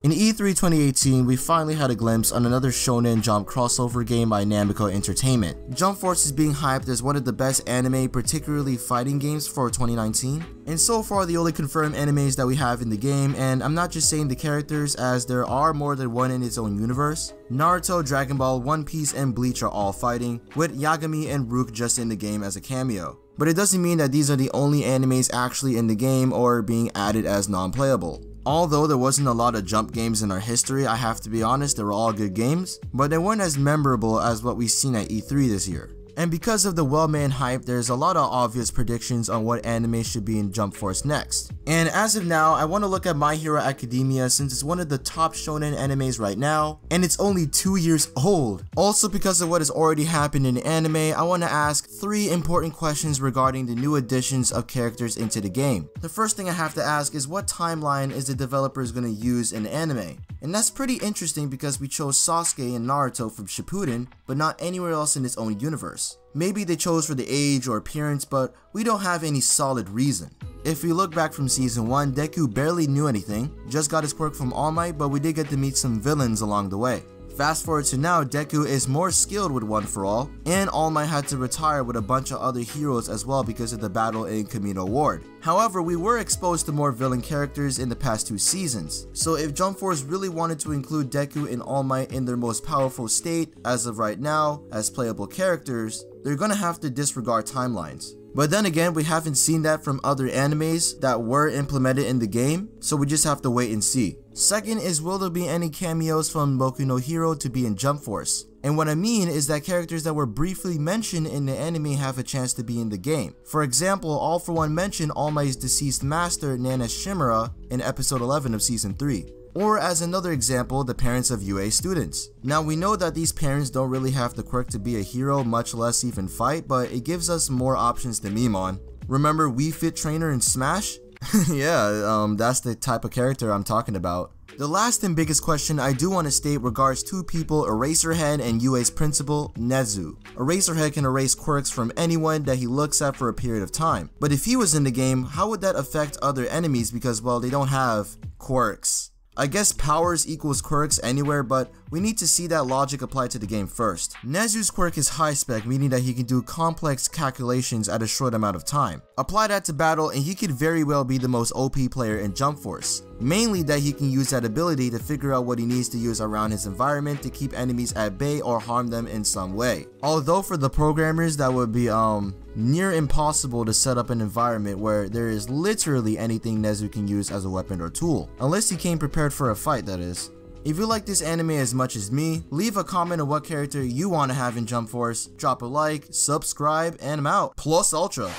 In E3 2018, we finally had a glimpse on another Shonen Jump crossover game by Namco Entertainment. Jump Force is being hyped as one of the best anime, particularly fighting games for 2019. And so far the only confirmed animes that we have in the game, and I'm not just saying the characters as there are more than one in its own universe. Naruto, Dragon Ball, One Piece, and Bleach are all fighting, with Yagami and Rook just in the game as a cameo. But it doesn't mean that these are the only animes actually in the game or being added as non-playable. Although there wasn't a lot of Jump games in our history, I have to be honest, they were all good games, but they weren't as memorable as what we've seen at E3 this year. And because of the well-made hype, there's a lot of obvious predictions on what anime should be in Jump Force next. And as of now, I want to look at My Hero Academia since it's one of the top shonen animes right now, and it's only 2 years old. Also, because of what has already happened in the anime, I want to ask 3 important questions regarding the new additions of characters into the game. The first thing I have to ask is what timeline is the developers going to use in the anime? And that's pretty interesting because we chose Sasuke and Naruto from Shippuden, but not anywhere else in its own universe. Maybe they chose for the age or appearance, but we don't have any solid reason. If we look back from season 1, Deku barely knew anything, just got his quirk from All Might, but we did get to meet some villains along the way. Fast forward to now, Deku is more skilled with One for All, and All Might had to retire with a bunch of other heroes as well because of the battle in Kamino Ward. However, we were exposed to more villain characters in the past 2 seasons, so if Jump Force really wanted to include Deku and All Might in their most powerful state, as of right now, as playable characters, they're gonna have to disregard timelines. But then again, we haven't seen that from other animes that were implemented in the game, so we just have to wait and see. Second is, will there be any cameos from Boku no Hero to be in Jump Force? And what I mean is that characters that were briefly mentioned in the anime have a chance to be in the game. For example, All For One mentioned All Might's deceased master Nana Shimura in episode 11 of season 3. Or as another example, the parents of UA students. Now we know that these parents don't really have the quirk to be a hero, much less even fight, but it gives us more options to meme on. Remember Wii Fit Trainer in Smash? Yeah, that's the type of character I'm talking about. The last and biggest question I do want to state regards 2 people, Eraserhead and UA's principal, Nezu. Eraserhead can erase quirks from anyone that he looks at for a period of time. But if he was in the game, how would that affect other enemies because, well, they don't have quirks? I guess powers equals quirks anywhere, but we need to see that logic applied to the game first. Nezu's quirk is high spec, meaning that he can do complex calculations at a short amount of time. Apply that to battle and he could very well be the most OP player in Jump Force. Mainly that he can use that ability to figure out what he needs to use around his environment to keep enemies at bay or harm them in some way. Although for the programmers that would be near impossible to set up an environment where there is literally anything Nezu can use as a weapon or tool. Unless he came prepared for a fight, that is. If you like this anime as much as me, leave a comment on what character you want to have in Jump Force, drop a like, subscribe, and I'm out. Plus Ultra.